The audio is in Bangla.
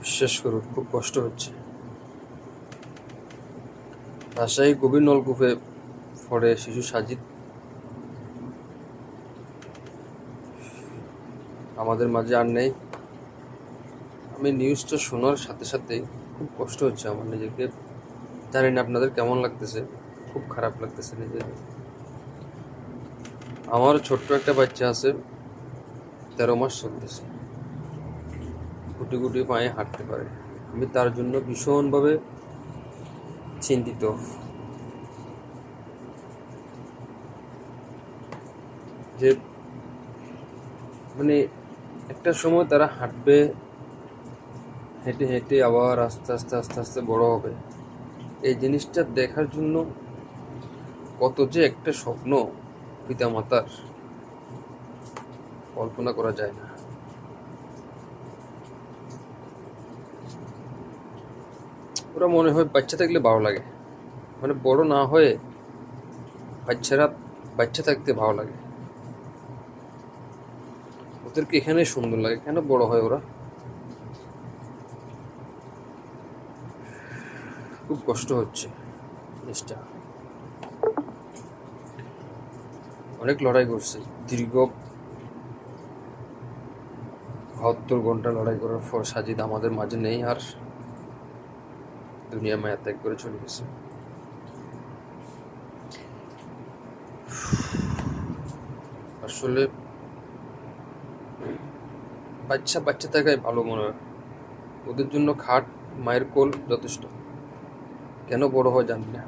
বিশ্বাস করুন খুব কষ্ট হচ্ছে। রাজশাহী গভীর নলকূপে পড়ে শিশু সাজিদ আমাদের মাঝে আর নেই। আমি নিউজটা শোনার সাথে সাথেই খুব কষ্ট হচ্ছে আমার নিজেকে। জানি না আপনাদের কেমন লাগতেছে, খুব খারাপ লাগতেছে নিজের। আমার ছোট্ট একটা বাচ্চা আছে, 13 মাস চলতেছে, গুটি গুটি পায়ে হাঁটতে পারে। আমি তার জন্য ভীষণভাবে চিন্তিত। যে মানে একটা সময় তারা হাঁটবে, হেঁটে হেঁটে আবার আস্তে আস্তে আস্তে আস্তে বড় হবে। এই জিনিসটা দেখার জন্য কত যে একটা স্বপ্ন পিতামাতার, কল্পনা করা যায় না। ওরা মনে হয় বাচ্চা থাকলে ভালো লাগে, মানে বড় না হয়ে বাচ্চারা বাচ্চা থাকতে ভালো লাগে। ওদেরকে এখানে সুন্দর লাগে, কেন বড় হয় ওরা? খুব কষ্ট হচ্ছে জিনিসটা। অনেক লড়াই করছে, দীর্ঘ 72 ঘন্টা লড়াই করার পর সাজিদ আমাদের মাঝে নেই আর, দুনিয়া মায়া ত্যাগ করে চলে গেছে। আসলে বাচ্চা বাচ্চা থাকাই ভালো মনে হয়। ওদের জন্য খাট, মায়ের কোল যথেষ্ট। কেন বড় হয় জানি না।